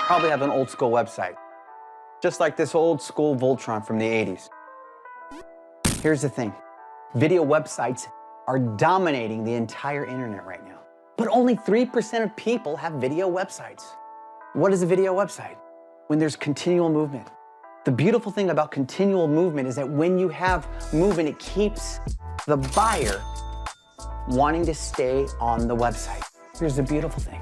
Probably have an old school website, just like this old school Voltron from the 80s. Here's the thing, video websites are dominating the entire internet right now, but only 3% of people have video websites. What is a video website? When there's continual movement. The beautiful thing about continual movement is that when you have movement, it keeps the buyer wanting to stay on the website. Here's the beautiful thing.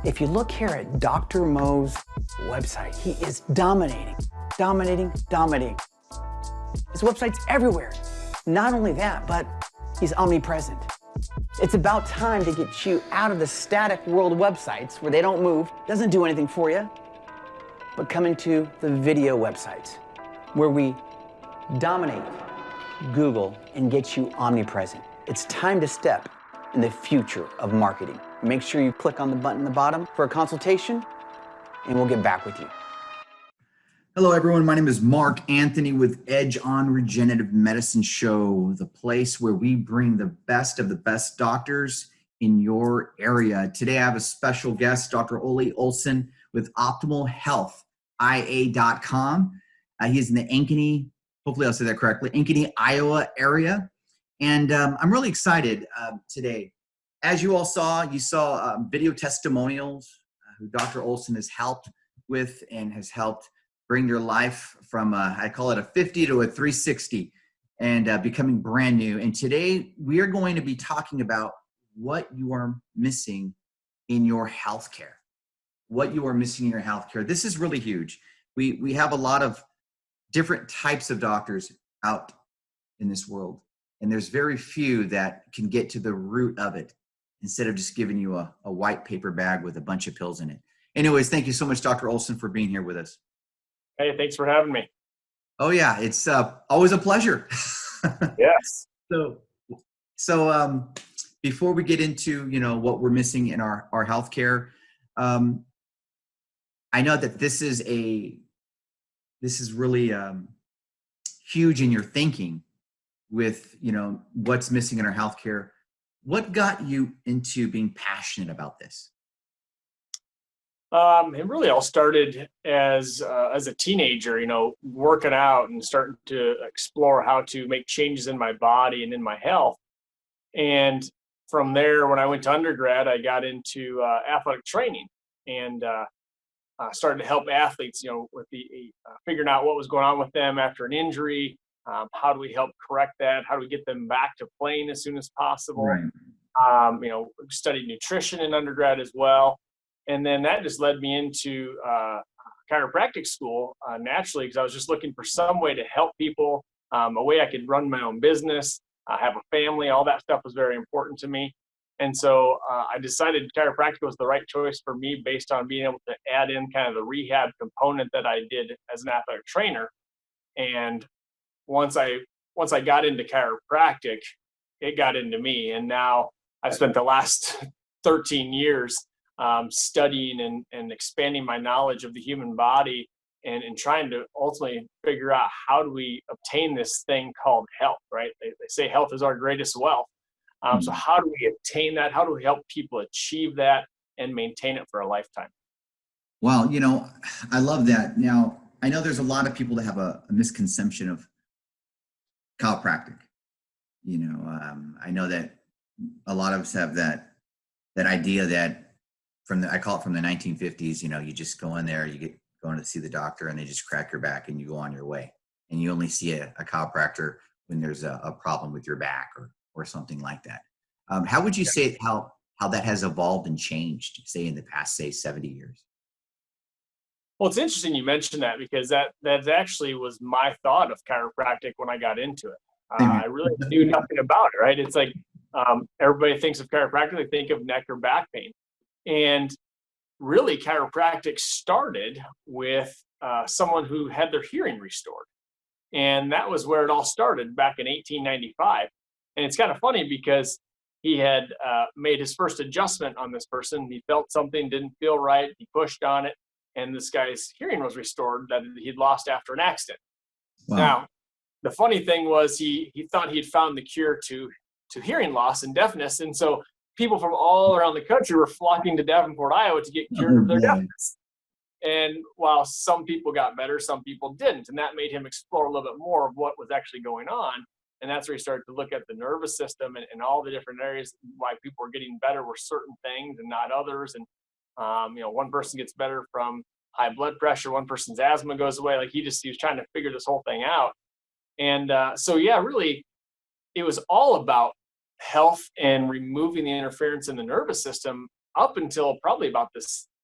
If you look here at Dr. Mo's website, he is dominating. His website's everywhere. Not only that, but he's omnipresent. It's about time to get you out of the static world websites where they don't move, doesn't do anything for you, but come into the video websites where we dominate Google and get you omnipresent. It's time to step in the future of marketing. Make sure you click on the button in the bottom for a consultation, and we'll get back with you. Hello, everyone. My name is Mark Anthony with Edge on Regenerative Medicine Show, the place where we bring the best of the best doctors in your area. Today, I have a special guest, Dr. Ole Olson with OptimalHealthIA.com. He's in the Ankeny, hopefully I'll say that correctly, Ankeny, Iowa area. And I'm really excited today. As you all saw, you saw video testimonials who Dr. Olson has helped with and has helped bring your life from, I call it a 50 to a 360 and becoming brand new. And today we are going to be talking about what you are missing in your healthcare. What you are missing in your healthcare. This is really huge. We have a lot of different types of doctors out in this world. And there's very few that can get to the root of it instead of just giving you a white paper bag with a bunch of pills in it. Anyways, thank you so much, Dr. Olson, for being here with us. Hey, thanks for having me. Oh, yeah, it's always a pleasure. Yes. So before we get into, what we're missing in our healthcare, I know that this is really huge in your thinking with, what's missing in our healthcare. What got you into being passionate about this? It really all started as a teenager, working out and starting to explore how to make changes in my body and in my health. And from there, when I went to undergrad, I got into athletic training and started to help athletes, with the figuring out what was going on with them after an injury. How do we help correct that? How do we get them back to playing as soon as possible? Right. Studied nutrition in undergrad as well. And then that just led me into chiropractic school naturally, because I was just looking for some way to help people, a way I could run my own business, have a family. All that stuff was very important to me. And so I decided chiropractic was the right choice for me based on being able to add in kind of the rehab component that I did as an athletic trainer. And once I got into chiropractic, it got into me. And now I've spent the last 13 years studying and expanding my knowledge of the human body and trying to ultimately figure out how do we obtain this thing called health, right? They say health is our greatest wealth. So how do we obtain that? How do we help people achieve that and maintain it for a lifetime? Well, I love that. Now, I know there's a lot of people that have a misconception of chiropractic. I know that a lot of us have that idea that I call it from the 1950s, you just go in there, you get going to see the doctor and they just crack your back and you go on your way. And you only see a chiropractor when there's a problem with your back or something like that. How would you say how that has evolved and changed, say in the past, 70 years? Well, it's interesting you mentioned that, because that actually was my thought of chiropractic when I got into it. Same here. I really knew nothing about it, right? It's like everybody thinks of chiropractic, they think of neck or back pain. And really, chiropractic started with someone who had their hearing restored. And that was where it all started back in 1895. And it's kind of funny because he had made his first adjustment on this person. He felt something didn't feel right. He pushed on it, and this guy's hearing was restored that he'd lost after an accident. Wow. Now, the funny thing was he thought he'd found the cure to hearing loss and deafness. And so people from all around the country were flocking to Davenport, Iowa to get cured of their deafness. And while some people got better, some people didn't. And that made him explore a little bit more of what was actually going on. And that's where he started to look at the nervous system and all the different areas, why people were getting better with certain things and not others. And, one person gets better from high blood pressure, one person's asthma goes away. Like he was trying to figure this whole thing out. And really, it was all about health and removing the interference in the nervous system up until probably about the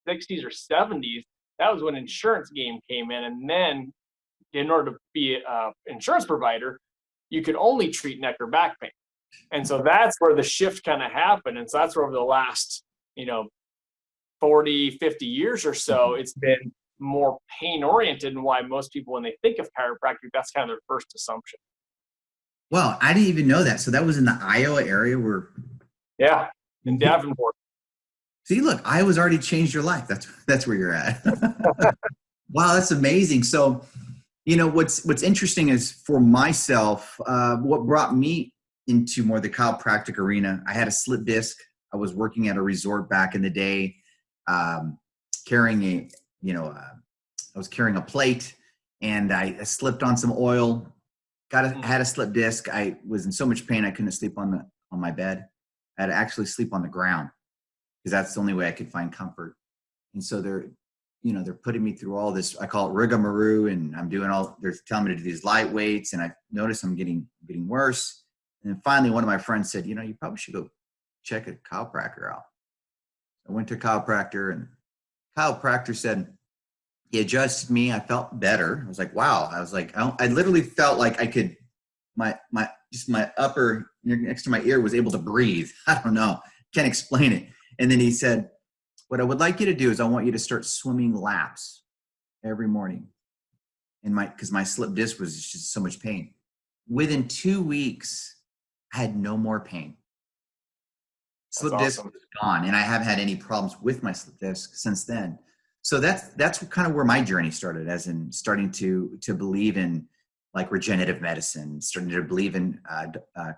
60s or 70s. That was when insurance game came in. And then in order to be an insurance provider, you could only treat neck or back pain. And so that's where the shift kind of happened. And so that's where over the last, 40, 50 years or so, it's been more pain oriented, and why most people, when they think of chiropractic, that's kind of their first assumption. Well, I didn't even know that. So that was in the Iowa area where. Yeah, in Davenport. See, look, Iowa's already changed your life. That's where you're at. Wow, that's amazing. So, what's interesting is for myself, what brought me into more the chiropractic arena. I had a slip disc. I was working at a resort back in the day, carrying I was carrying a plate, and I slipped on some oil. Had a slip disc. I was in so much pain I couldn't sleep on my bed. I had to actually sleep on the ground because that's the only way I could find comfort. And so they're putting me through all this. I call it rigmarole, and they're telling me to do these light weights, and I notice I'm getting worse. And then finally, one of my friends said, you probably should go check a chiropractor out. I went to a chiropractor, and chiropractor said, he adjusted me. I felt better. I was like, wow. I was like, I literally felt like I could, my upper next to my ear was able to breathe. I don't know. Can't explain it. And then he said, what I would like you to do is I want you to start swimming laps every morning. Because my slip disc was just so much pain. Within 2 weeks, I had no more pain. Slip disc was gone, and I haven't had any problems with my slip disc since then. So that's kind of where my journey started, as in starting to believe in like regenerative medicine, starting to believe in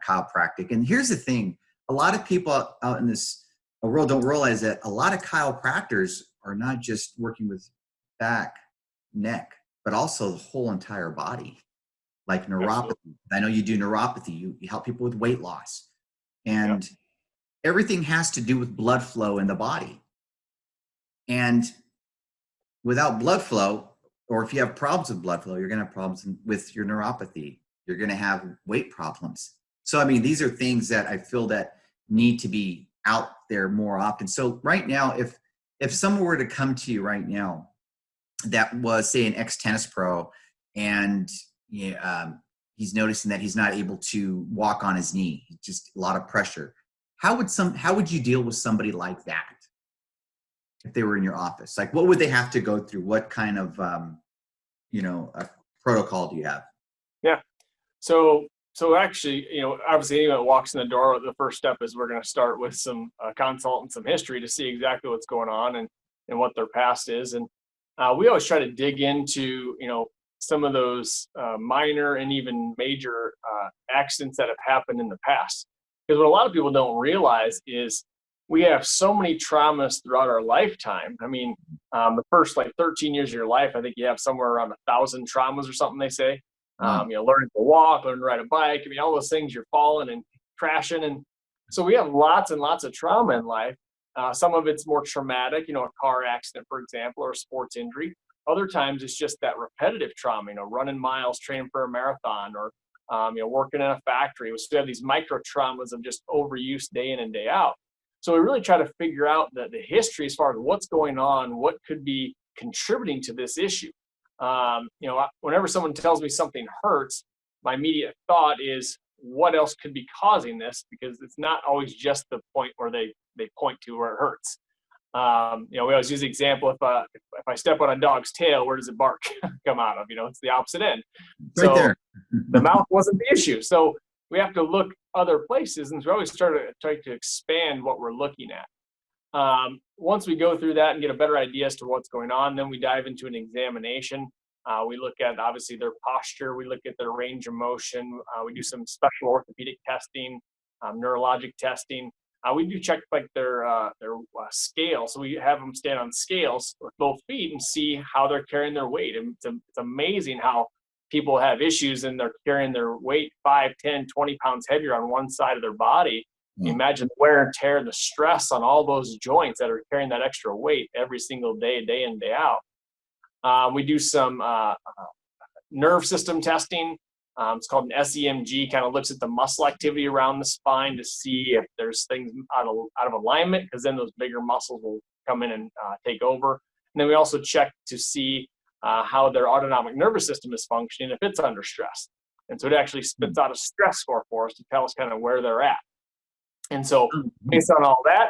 chiropractic. And here's the thing: a lot of people out in this world don't realize that a lot of chiropractors are not just working with back, neck, but also the whole entire body, like neuropathy. Absolutely. I know you do neuropathy. You help people with weight loss, and everything has to do with blood flow in the body. And without blood flow, or if you have problems with blood flow, you're going to have problems with your neuropathy. You're going to have weight problems. So, these are things that I feel that need to be out there more often. So right now, if someone were to come to you right now that was, say, an ex-tennis pro, and he's noticing that he's not able to walk on his knee, just a lot of pressure, how would you deal with somebody like that? If they were in your office, like what would they have to go through? What kind of, a protocol do you have? Yeah. So actually, obviously anyone that walks in the door, the first step is we're going to start with some consult and some history to see exactly what's going on and what their past is. And we always try to dig into, some of those minor and even major accidents that have happened in the past. Because what a lot of people don't realize is we have so many traumas throughout our lifetime. The first 13 years of your life, I think you have somewhere around 1,000 traumas or something, they say. Learning to walk, learning to ride a bike. All those things, you're falling and crashing. And so we have lots and lots of trauma in life. Some of it's more traumatic, a car accident, for example, or a sports injury. Other times it's just that repetitive trauma, running miles, training for a marathon, or, working in a factory. We still have these micro traumas of just overuse day in and day out. So we really try to figure out the history as far as what's going on, what could be contributing to this issue. Whenever someone tells me something hurts, my immediate thought is, what else could be causing this? Because it's not always just the point where they point to where it hurts. We always use the example, if I step on a dog's tail, where does it bark come out of? It's the opposite end. Right So there. the mouth wasn't the issue. So we have to look other places, and so we always try to expand what we're looking at. Once we go through that and get a better idea as to what's going on, then we dive into an examination. We look at, obviously, their posture. We look at their range of motion. We do some special orthopedic testing, neurologic testing. We do check like their scale. So we have them stand on scales with both feet and see how they're carrying their weight. And it's amazing how people have issues and they're carrying their weight 5, 10, 20 pounds heavier on one side of their body. Imagine the wear and tear and the stress on all those joints that are carrying that extra weight every single day, day in, day out. We do some nerve system testing. It's called an SEMG, kind of looks at the muscle activity around the spine to see if there's things out of alignment, because then those bigger muscles will come in and take over. And then we also check to see how their autonomic nervous system is functioning if it's under stress. And so it actually spits out a stress score for us to tell us kind of where they're at. And so based on all that,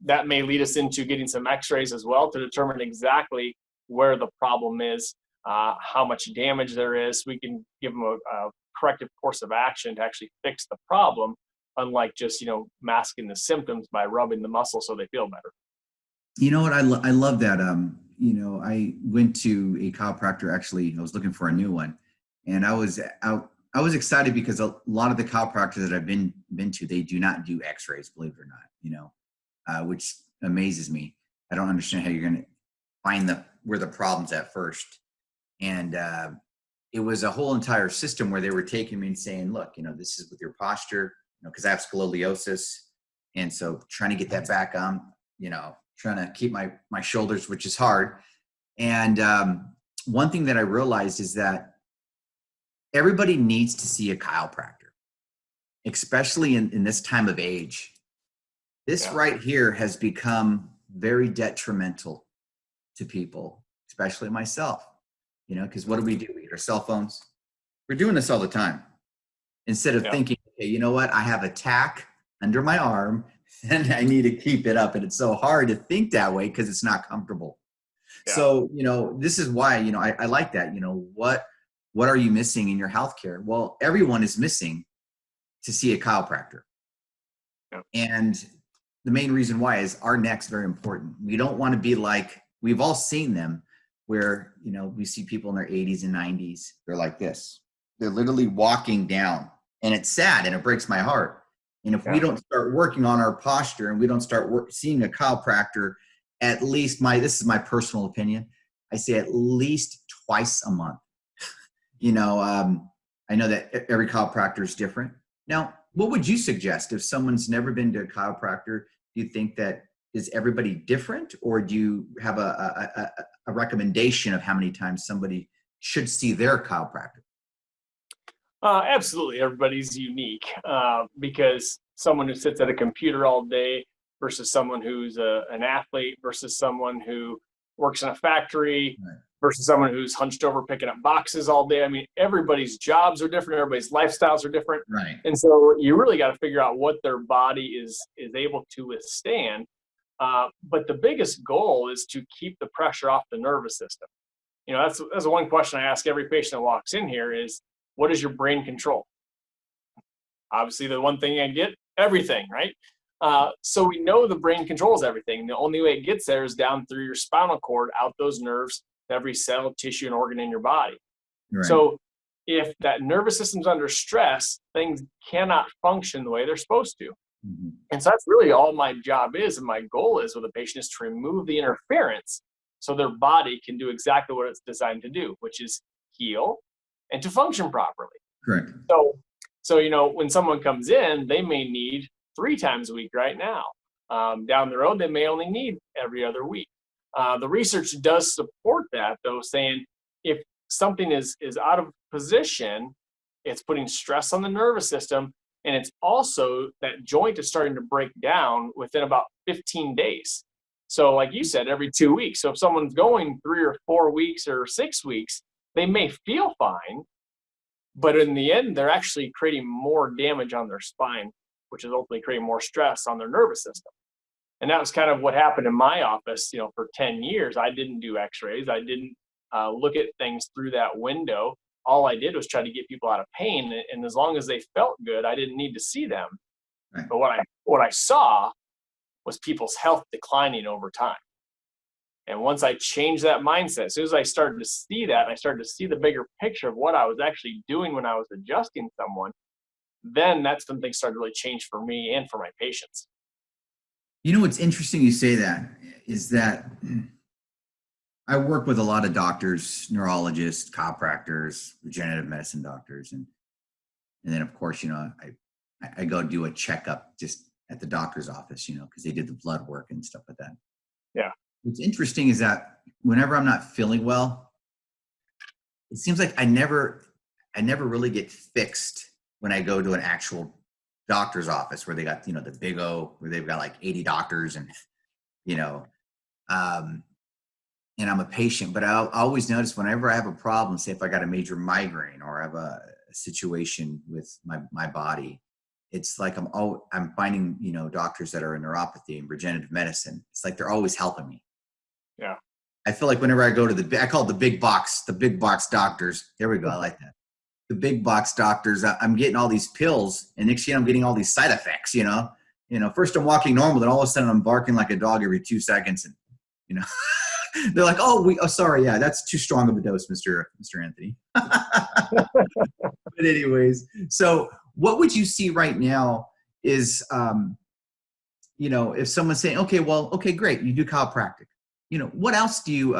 that may lead us into getting some x-rays as well to determine exactly where the problem is, how much damage there is. We can give them a corrective course of action to actually fix the problem, unlike just, masking the symptoms by rubbing the muscle so they feel better. You know what? I love that. I went to a chiropractor, actually. I was looking for a new one, and I was excited because a lot of the chiropractors that I've been to, they do not do x-rays, believe it or not, which amazes me. I don't understand how you're going to find where the problem's at first. And it was a whole entire system where they were taking me and saying, look, this is with your posture, because I have scoliosis. And so trying to get that back on, trying to keep my shoulders, which is hard. And one thing that I realized is that everybody needs to see a chiropractor, especially in this time of age. This right here has become very detrimental to people, especially myself, because what do? We get our cell phones. We're doing this all the time. Instead of thinking, okay, you know what? I have a tack under my arm and I need to keep it up. And it's so hard to think that way because it's not comfortable. Yeah. So, this is why, I like that, what are you missing in your healthcare? Well, everyone is missing to see a chiropractor. Yeah. And the main reason why is our neck's very important. We don't want to be like, we've all seen them where, we see people in their 80s and 90s. They're like this. They're literally walking down, and it's sad and it breaks my heart. And if we don't start working on our posture and we don't start seeing a chiropractor, at least this is my personal opinion, I say at least twice a month. I know that every chiropractor is different. Now, what would you suggest if someone's never been to a chiropractor? Do you think that is everybody different, or do you have a recommendation of how many times somebody should see their chiropractor? Absolutely. Everybody's unique because someone who sits at a computer all day versus someone who's an athlete versus someone who works in a factory versus someone who's hunched over picking up boxes all day. I mean, everybody's jobs are different. Everybody's lifestyles are different. Right. And so you really got to figure out what their body is able to withstand. But the biggest goal is to keep the pressure off the nervous system. That's the one question I ask every patient that walks in here is, what does your brain control? Obviously, the one thing I get, everything, right? So we know the brain controls everything. The only way it gets there is down through your spinal cord, out those nerves, to every cell, tissue, and organ in your body. Right. So if that nervous system's under stress, things cannot function the way they're supposed to. Mm-hmm. And so that's really all my job is, and my goal is with a patient is to remove the interference so their body can do exactly what it's designed to do, which is heal and to function properly. Correct. So when someone comes in, they may need 3 times a week right now. Down the road, they may only need every other week. The research does support that, though, saying if something is out of position, it's putting stress on the nervous system, and it's also that joint is starting to break down within about 15 days. So like you said, every 2 weeks. So if someone's going 3 or 4 weeks or 6 weeks, they may feel fine, but in the end, they're actually creating more damage on their spine, which is ultimately creating more stress on their nervous system. And that was kind of what happened in my office. For 10 years, I didn't do x-rays. I didn't look at things through that window. All I did was try to get people out of pain. And as long as they felt good, I didn't need to see them. Right. But what I saw was people's health declining over time. And once I changed that mindset, as soon as I started to see that, and I started to see the bigger picture of what I was actually doing when I was adjusting someone, then that's when things started to really change for me and for my patients. What's interesting you say that is that I work with a lot of doctors, neurologists, chiropractors, regenerative medicine doctors. And then of course, I go do a checkup just at the doctor's office, because they did the blood work and stuff like that. Yeah. What's interesting is that whenever I'm not feeling well, it seems like I never really get fixed when I go to an actual doctor's office where they got, the big O, where they've got like 80 doctors and, and I'm a patient. But I always notice whenever I have a problem, say if I got a major migraine or I have a situation with my body, it's like I'm finding, doctors that are in neuropathy and regenerative medicine. It's like they're always helping me. Yeah. I feel like whenever I go to I call it the big box doctors. There we go. I like that. The big box doctors, I'm getting all these pills, and next thing I'm getting all these side effects, First I'm walking normal, then all of a sudden I'm barking like a dog every 2 seconds. And, they're like, oh, sorry. Yeah, that's too strong of a dose, Mr. Anthony. But anyways, so what would you see right now is, if someone's saying, okay, great. You do chiropractic. What else do you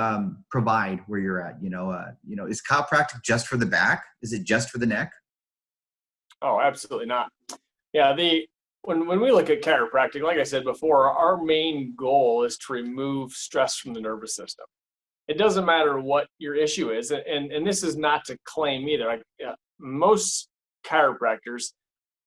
provide where you're at? Is chiropractic just for the back? Is it just for the neck? Oh, absolutely not. Yeah, when we look at chiropractic, like I said before, our main goal is to remove stress from the nervous system. It doesn't matter what your issue is, and this is not to claim either. Most chiropractors,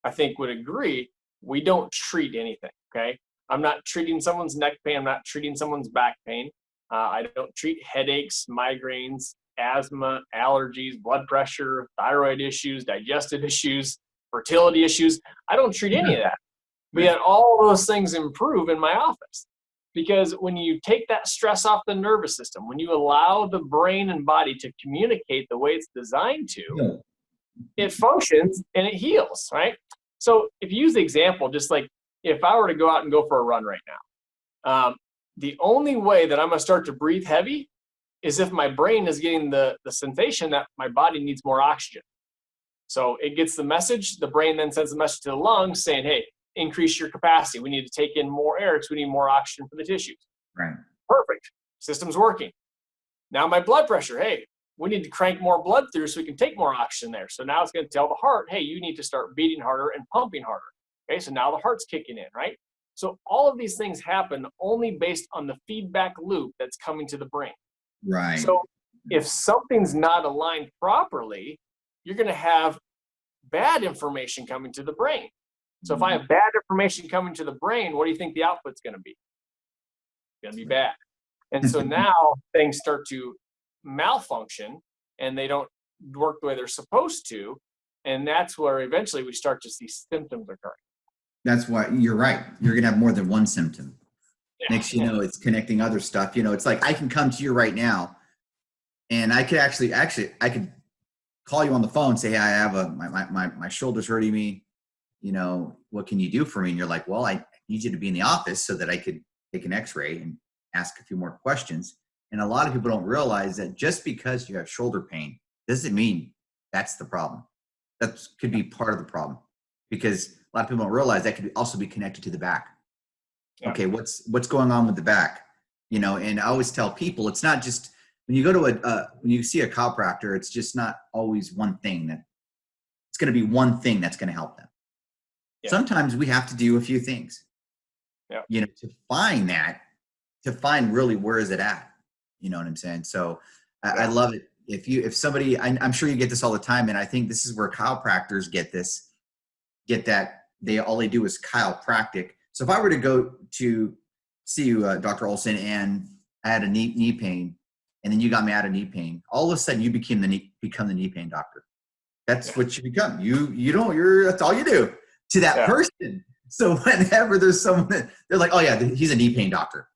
I think, would agree, we don't treat anything, okay? I'm not treating someone's neck pain. I'm not treating someone's back pain. I don't treat headaches, migraines, asthma, allergies, blood pressure, thyroid issues, digestive issues, fertility issues. I don't treat any of that. But yet all those things improve in my office. Because when you take that stress off the nervous system, when you allow the brain and body to communicate the way it's designed to, it functions and it heals, right? So if you use the example, just like if I were to go out and go for a run right now, the only way that I'm going to start to breathe heavy is if my brain is getting the sensation that my body needs more oxygen. So it gets the message, the brain then sends the message to the lungs saying, hey, increase your capacity. We need to take in more air because we need more oxygen for the tissues. Right. Perfect. System's working. Now my blood pressure, hey, we need to crank more blood through so we can take more oxygen there. So now it's going to tell the heart, hey, you need to start beating harder and pumping harder. Okay, so now the heart's kicking in, right? So all of these things happen only based on the feedback loop that's coming to the brain. Right. So if something's not aligned properly, you're going to have bad information coming to the brain. So if I have bad information coming to the brain, what do you think the output's going to be? It's going to be bad. And so now things start to malfunction and they don't work the way they're supposed to. And that's where eventually we start to see symptoms occurring. That's why you're right. You're going to have more than one symptom. Yeah. Next, it's connecting other stuff. It's like I can come to you right now and I could actually I could call you on the phone and say, hey, I have my shoulder's hurting me. What can you do for me? And you're like, well, I need you to be in the office so that I could take an x-ray and ask a few more questions. And a lot of people don't realize that just because you have shoulder pain doesn't mean that's the problem. That could be part of the problem because a lot of people don't realize that could also be connected to the back. Yeah. Okay, what's going on with the back? And I always tell people it's not just when you go to when you see a chiropractor, it's just not always one thing it's going to be one thing that's going to help them. Yeah. Sometimes we have to do a few things, to find really where is it at, you know what I'm saying? So I love it. If somebody, I'm sure you get this all the time. And I think this is where chiropractors get that all they do is chiropractic. So if I were to go to see you, Dr. Olson, and I had a knee pain, and then you got me out of knee pain. All of a sudden, you become the knee pain doctor. That's what you become. That's all you do to that person. So whenever there's someone they're like, oh yeah, he's a knee pain doctor,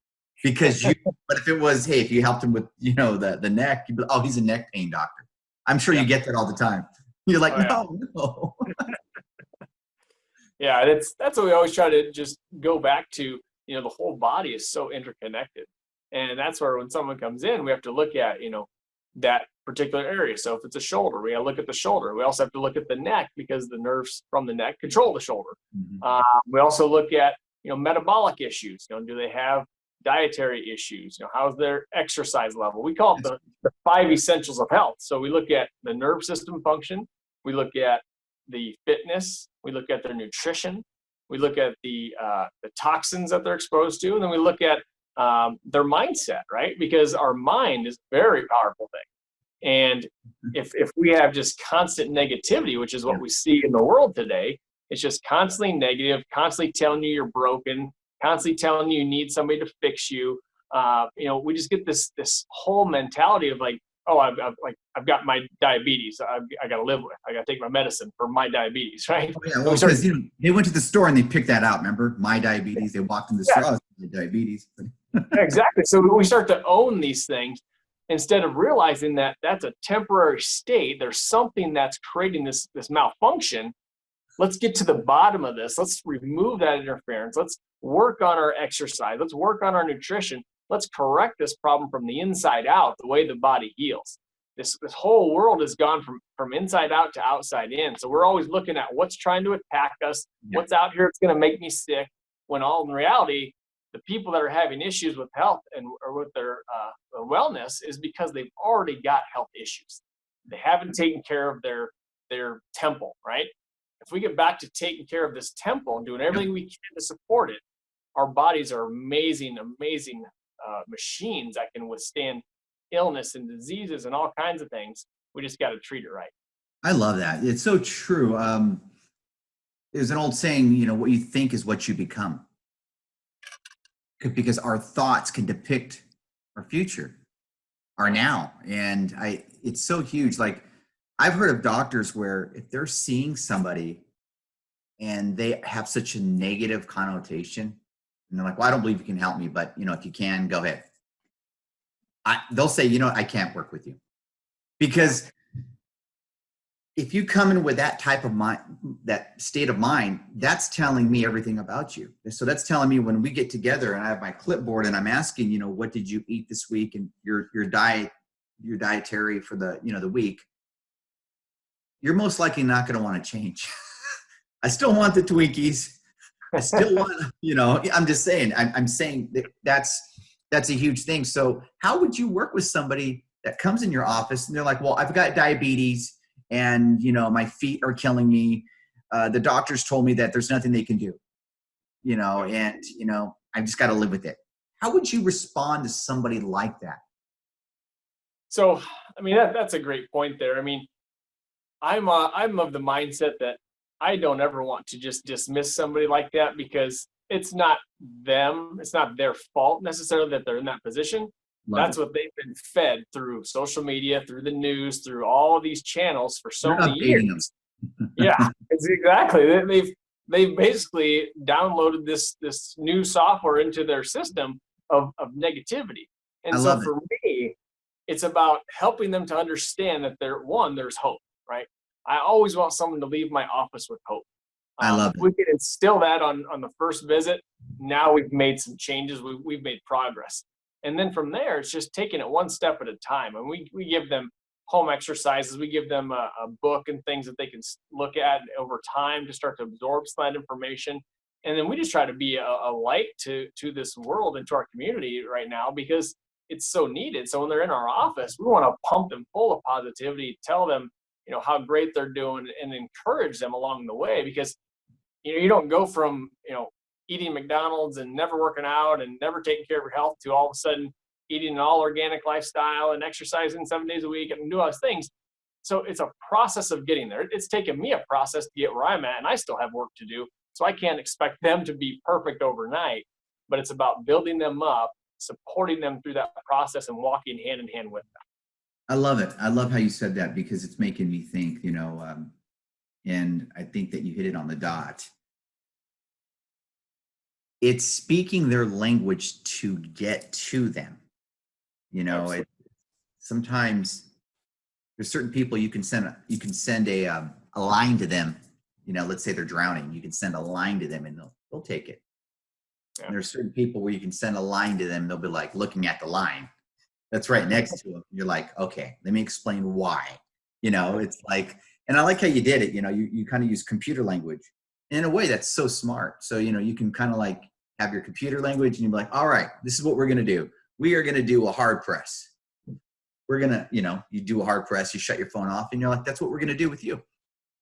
because but if it was, hey, if you helped him with, the neck, you'd be, oh, he's a neck pain doctor. I'm sure you get that all the time. You're like, no. Yeah, that's what we always try to just go back to. The whole body is so interconnected, and that's where when someone comes in, we have to look at that particular area. So if it's a shoulder, we got to look at the shoulder. We also have to look at the neck, because the nerves from the neck control the shoulder. We also look at metabolic issues. Do they have dietary issues? How's their exercise level? We call it the 5 essentials of health. So we look at the nerve system function, we look at the fitness, we look at their nutrition, we look at the toxins that they're exposed to, and then we look at their mindset, right? Because our mind is a very powerful thing. And if we have just constant negativity, which is what we see in the world today, it's just constantly negative, constantly telling you you're broken, constantly telling you need somebody to fix you. We just get this whole mentality of like, oh, I've got my diabetes. I got to live with. I got to take my medicine for my diabetes, right? Oh, yeah, well, because they went to the store and they picked that out. Remember, my diabetes. They walked in the store, oh, diabetes. Exactly. So we start to own these things instead of realizing that that's a temporary state. There's something that's creating this malfunction. Let's get to the bottom of this. Let's remove that interference. Let's work on our exercise. Let's work on our nutrition. Let's correct this problem from the inside out, the way the body heals. This whole world has gone from inside out to outside in. So we're always looking at what's trying to attack us, what's out here that's going to make me sick, when all in reality, the people that are having issues with health or with their wellness is because they've already got health issues. They haven't taken care of their temple, right? If we get back to taking care of this temple and doing everything we can to support it, our bodies are amazing machines that can withstand illness and diseases and all kinds of things. We just got to treat it right. I love that. It's so true. There's an old saying, what you think is what you become. Because our thoughts can depict our future, our now. And it's so huge. Like, I've heard of doctors where if they're seeing somebody and they have such a negative connotation, and they're like, well, I don't believe you can help me, but if you can, go ahead. They'll say, I can't work with you. Because if you come in with that type of mind, that state of mind, that's telling me everything about you. So that's telling me when we get together and I have my clipboard and I'm asking, what did you eat this week, and your dietary for the week, you're most likely not going to want to change. I still want the Twinkies. I still want, I'm just saying, I'm saying that's a huge thing. So how would you work with somebody that comes in your office and they're like, well, I've got diabetes and, my feet are killing me. The doctors told me that there's nothing they can do, and, I've just got to live with it. How would you respond to somebody like that? So, that's a great point there. I'm of the mindset that I don't ever want to just dismiss somebody like that, because it's not them. It's not their fault necessarily that they're in that position. That's what they've been fed through social media, through the news, through all of these channels for so many years. Yeah, it's exactly. They've basically downloaded this new software into their system of negativity. And so for me, it's about helping them to understand that there's hope, right? I always want someone to leave my office with hope. I love it. We can instill that on the first visit. Now we've made some changes. We've made progress. And then from there, it's just taking it one step at a time. And we give them home exercises. We give them a book and things that they can look at over time to start to absorb some of that information. And then we just try to be a light to this world and to our community right now, because it's so needed. So when they're in our office, we want to pump them full of positivity, tell them, how great they're doing, and encourage them along the way, because, you don't go from, eating McDonald's and never working out and never taking care of your health to all of a sudden eating an all organic lifestyle and exercising 7 days a week and do all those things. So it's a process of getting there. It's taken me a process to get where I'm at, and I still have work to do. So I can't expect them to be perfect overnight. but it's about building them up, supporting them through that process, and walking hand in hand with them. I love it. I love how you said that because it's making me think, and I think that you hit it on the dot. It's speaking their language to get to them. Sometimes there's certain people you can send a line to them. Let's say they're drowning, you can send a line to them and they'll take it. Yeah. And there's certain people where you can send a line to them, they'll be like looking at the line that's right next to them. You're like, okay, let me explain why. It's like, and I like how you did it. You kind of use computer language in a way that's so smart. So you can kind of like have your computer language and you're like, all right, this is what we're going to do. We are going to do a hard press. We're going to, you do a hard press, you shut your phone off and you're like, that's what we're going to do with you.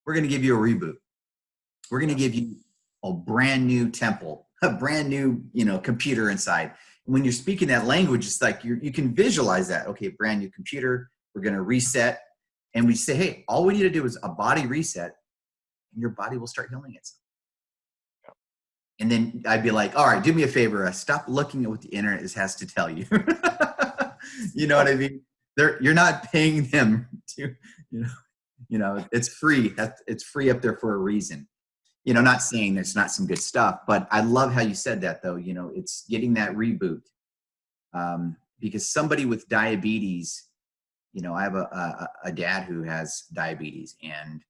We're going to give you a reboot. We're going to give you a brand new temple, a brand new, computer inside. And when you're speaking that language, it's like you can visualize that. Okay, brand new computer, we're going to reset. And we say, hey, all we need to do is a body reset and your body will start healing itself. And then I'd be like, all right, do me a favor. Stop looking at what the internet has to tell you. You know what I mean? You're not paying them to, it's free. It's free up there for a reason. Not saying there's not some good stuff, but I love how you said that though. It's getting that reboot. Because somebody with diabetes, I have a dad who has diabetes and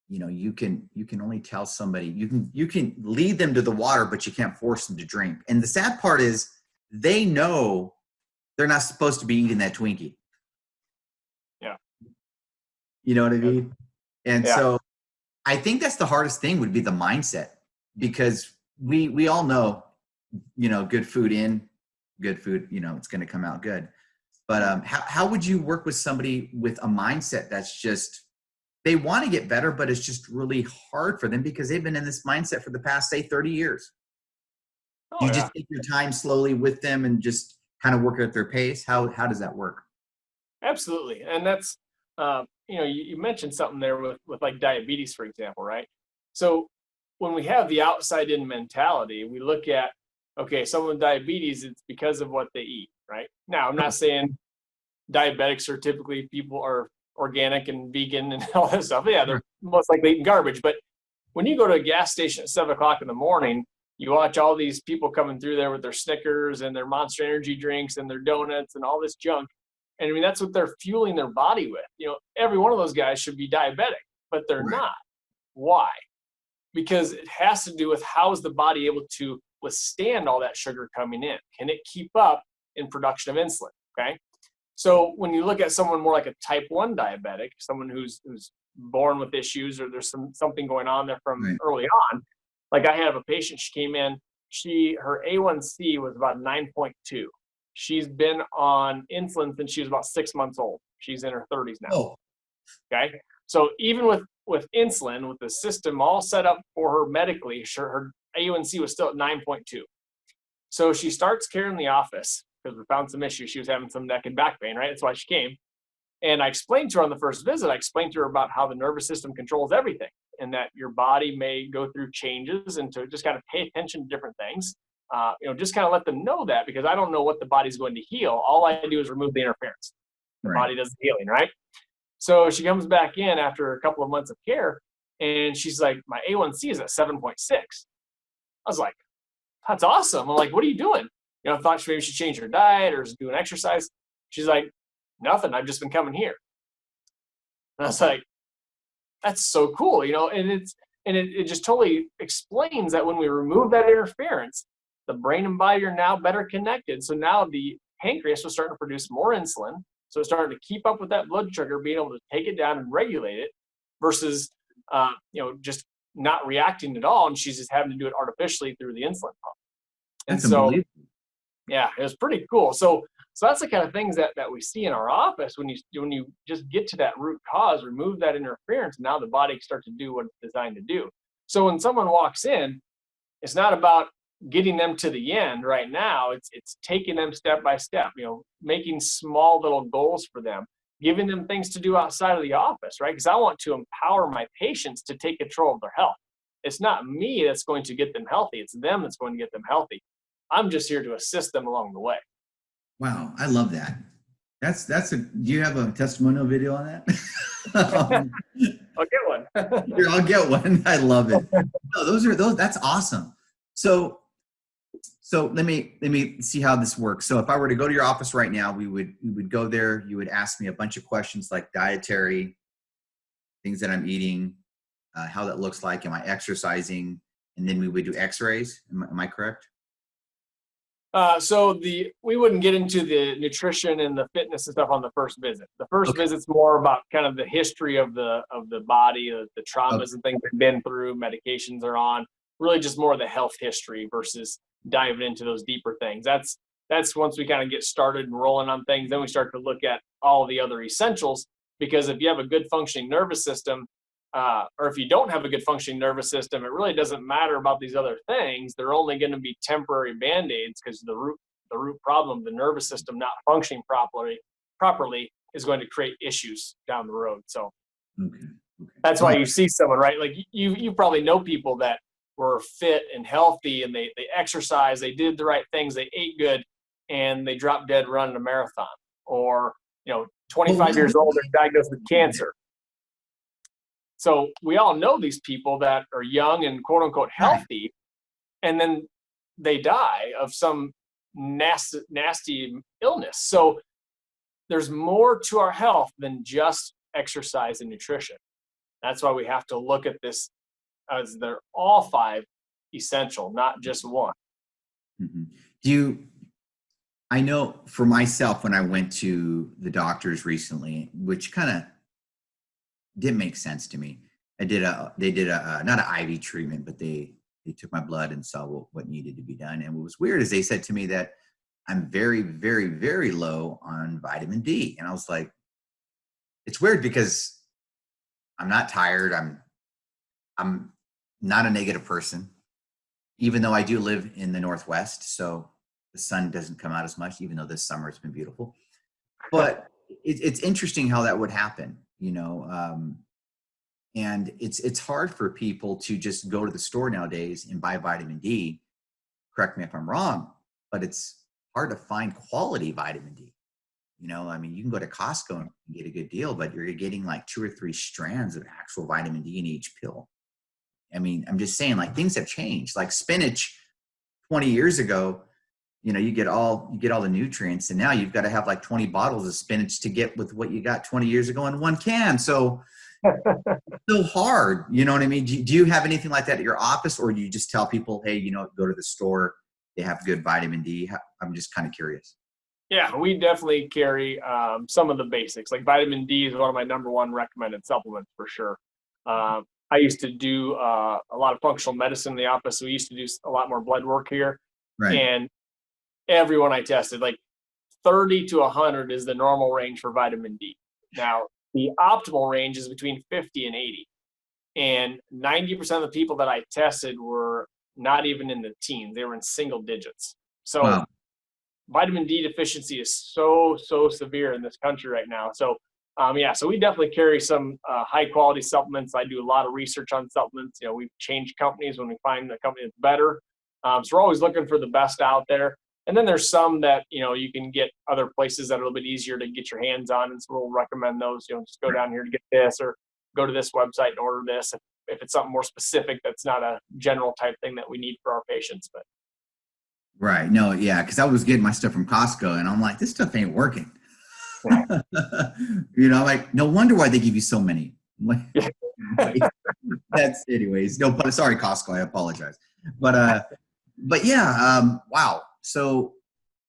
you can only tell somebody, you can lead them to the water, but you can't force them to drink. And the sad part is they know they're not supposed to be eating that Twinkie. Yeah. You know what I mean? And so I think that's the hardest thing would be the mindset, because we all know, good food in, good food, it's going to come out good. But how would you work with somebody with a mindset that's just, they want to get better, but it's just really hard for them because they've been in this mindset for the past, say, 30 years. You just take your time slowly with them and just kind of work at their pace. How does that work? Absolutely. And that's, you mentioned something there with like diabetes, for example, right? So when we have the outside in mentality, we look at, okay, someone with diabetes, it's because of what they eat, right? Now, I'm not saying diabetics are typically people are organic and vegan and all that stuff. Yeah, they're most likely eating garbage. But when you go to a gas station at 7:00 in the morning, you watch all these people coming through there with their Snickers and their Monster Energy drinks and their donuts and all this junk. And I mean, that's what they're fueling their body with. Every one of those guys should be diabetic, but they're not. Why? Because it has to do with how is the body able to withstand all that sugar coming in? Can it keep up in production of insulin? Okay. So when you look at someone more like a type 1 diabetic, someone who's born with issues or there's something going on there from early on, like I have a patient, she came in, her A1C was about 9.2. She's been on insulin since she was about 6 months old. She's in her 30s now. Oh. Okay. So even with insulin, with the system all set up for her medically, her A1C was still at 9.2. So she starts care in the office because we found some issues. She was having some neck and back pain, right? That's why she came. And I explained to her on the first visit, I explained to her about how the nervous system controls everything and that your body may go through changes and to just kind of pay attention to different things. Just kind of let them know that, because I don't know what the body's going to heal. All I do is remove the interference. The body does the healing, right? So she comes back in after a couple of months of care and she's like, my A1C is at 7.6. I was like, that's awesome. I'm like, what are you doing? I thought maybe she changed her diet or was doing exercise. She's like, nothing. I've just been coming here. And I was like, that's so cool, and it just totally explains that when we remove that interference, the brain and body are now better connected. So now the pancreas was starting to produce more insulin. So it's starting to keep up with that blood sugar, being able to take it down and regulate it versus, just not reacting at all. And she's just having to do it artificially through the insulin pump. And so, yeah, it was pretty cool. So that's the kind of things that we see in our office when you just get to that root cause, remove that interference, now the body starts to do what it's designed to do. So when someone walks in, it's not about getting them to the end right now. It's taking them step by step, making small little goals for them, giving them things to do outside of the office, right? Because I want to empower my patients to take control of their health. It's not me that's going to get them healthy. It's them that's going to get them healthy. I'm just here to assist them along the way. Wow, I love that. Do you have a testimonial video on that? I'll get one. Here, I'll get one. I love it. No, that's awesome. So let me see how this works. So if I were to go to your office right now, we would go there. You would ask me a bunch of questions like dietary, things that I'm eating, how that looks like, am I exercising, and then we would do X-rays. Am I correct? We wouldn't get into the nutrition and the fitness and stuff on the first visit. The first visit's more about kind of the history of the body, the traumas and things they've been through, medications are on, really just more of the health history versus diving into those deeper things. That's once we kind of get started and rolling on things, then we start to look at all the other essentials, because if you have a good functioning nervous system, or if you don't have a good functioning nervous system, it really doesn't matter about these other things. They're only going to be temporary band-aids, because the root problem, the nervous system not functioning properly is going to create issues down the road. So that's why you see someone, right? Like you probably know people that were fit and healthy, and they exercised, they did the right things, they ate good, and they dropped dead running a marathon. Or 25 years old, they're diagnosed with cancer. So we all know these people that are young and quote unquote healthy, and then they die of some nasty illness. So there's more to our health than just exercise and nutrition. That's why we have to look at this as they're all 5 essential, not just one. Mm-hmm. I know for myself, when I went to the doctors recently, which kind of didn't make sense to me. They did a not an IV treatment, but they took my blood and saw what needed to be done. And what was weird is they said to me that I'm very, very, very low on vitamin D. And I was like, it's weird because I'm not tired. I'm not a negative person, even though I do live in the Northwest. So the sun doesn't come out as much, even though this summer it's been beautiful. But it's interesting how that would happen. And it's hard for people to just go to the store nowadays and buy vitamin D. Correct me if I'm wrong, but it's hard to find quality vitamin D. You can go to Costco and get a good deal, but you're getting like 2 or 3 strands of actual vitamin D in each pill. I'm just saying, like, things have changed. Like spinach 20 years ago, you get all the nutrients, and now you've got to have like 20 bottles of spinach to get with what you got 20 years ago in one can. So it's so hard. You know what I mean? Do you have anything like that at your office, or do you just tell people, hey, go to the store, they have good vitamin D? I'm just kind of curious. Yeah, we definitely carry some of the basics. Like vitamin D is one of my number 1 recommended supplements for sure. I used to do a lot of functional medicine in the office. So we used to do a lot more blood work here. Right. And everyone I tested, like 30 to 100 is the normal range for vitamin D. Now, the optimal range is between 50 and 80. And 90% of the people that I tested were not even in the teens. They were in single digits. So vitamin D deficiency is so severe in this country right now. So so we definitely carry some high quality supplements. I do a lot of research on supplements. We change companies when we find the company that's better. So we're always looking for the best out there. And then there's some that, you can get other places that are a little bit easier to get your hands on. And so we'll recommend those, just go down here to get this, or go to this website and order this. If it's something more specific, that's not a general type thing that we need for our patients. But right. No, yeah. Cause I was getting my stuff from Costco and I'm like, this stuff ain't working. Like, no wonder why they give you so many. That's anyways. No, but sorry, Costco. I apologize. But yeah, wow. So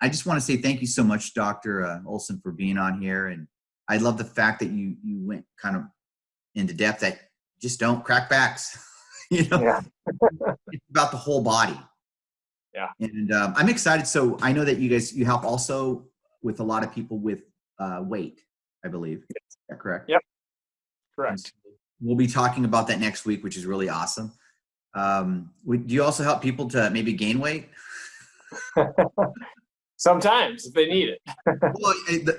I just want to say thank you so much, Dr. Olson, for being on here. And I love the fact that you went kind of into depth that just don't crack backs. It's about the whole body. Yeah. And I'm excited. So I know that you help also with a lot of people with weight, I believe. Is that correct? Yep. Correct. So we'll be talking about that next week, which is really awesome. Do you also help people to maybe gain weight? Sometimes if they need it. Well,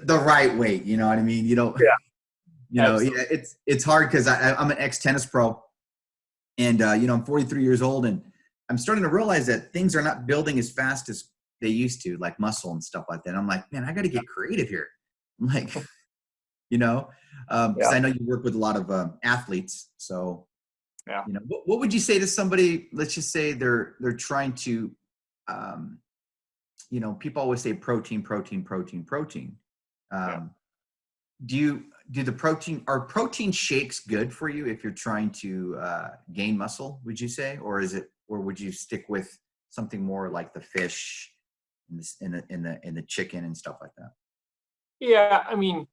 the right weight, you know what I mean? It's hard because I'm an ex-tennis pro, And, I'm 43 years old, and I'm starting to realize that things are not building as fast as they used to, like muscle and stuff like that. I'm like, man, I got to get creative here. I'm like, because Yeah. I know you work with a lot of athletes. So, Yeah. what would you say to somebody, let's just say they're trying to, people always say protein, protein, protein, protein. Are protein shakes good for you if you're trying to gain muscle, would you say? Or would you stick with something more like the fish and the chicken and stuff like that? Yeah, I mean,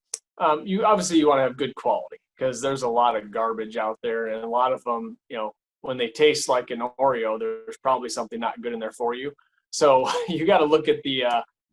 you want to have good quality, because there's a lot of garbage out there, and a lot of them, when they taste like an Oreo, there's probably something not good in there for you. So you got to look at the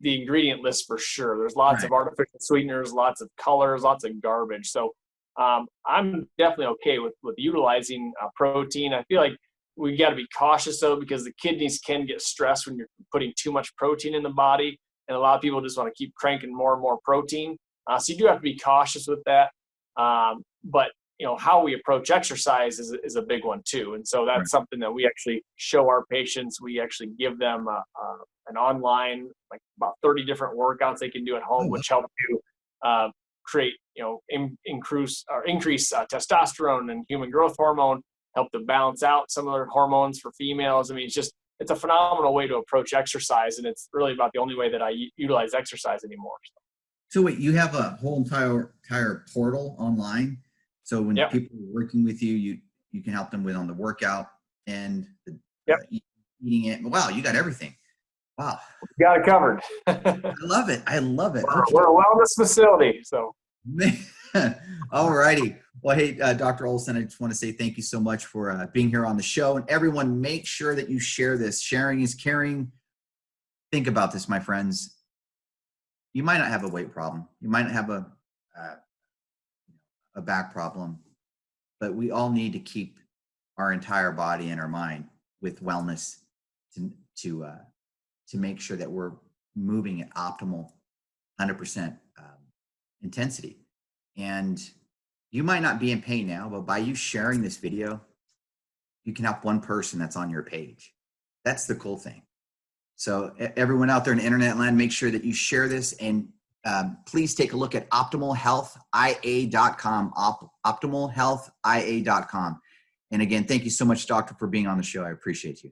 ingredient list for sure. There's lots of artificial sweeteners, lots of colors, lots of garbage. So I'm definitely okay with utilizing protein. I feel like we got to be cautious though, because the kidneys can get stressed when you're putting too much protein in the body. And a lot of people just want to keep cranking more and more protein. So you do have to be cautious with that. But how we approach exercise is a big one too. And so that's something that we actually show our patients. We actually give them an online, like about 30 different workouts they can do at home, which help to create, increase testosterone and human growth hormone, help to balance out some of their hormones for females. I mean, it's a phenomenal way to approach exercise, and it's really about the only way that I utilize exercise anymore. So wait, you have a whole entire portal online. So when people are working with you, you can help them with on the workout and eating it. Wow, you got everything. Wow, you got it covered. I love it. We're a wellness facility, so. All righty. Well, hey, Dr. Olson, I just want to say thank you so much for being here on the show. And everyone, make sure that you share this. Sharing is caring. Think about this, my friends. You might not have a weight problem. You might not have a back problem, but we all need to keep our entire body and our mind with wellness to make sure that we're moving at optimal 100% intensity. And you might not be in pain now, but by you sharing this video, you can help one person that's on your page. That's the cool thing. So everyone out there in internet land, make sure that you share this, and please take a look at optimalhealthia.com, optimalhealthia.com. And again, thank you so much, doctor, for being on the show. I appreciate you.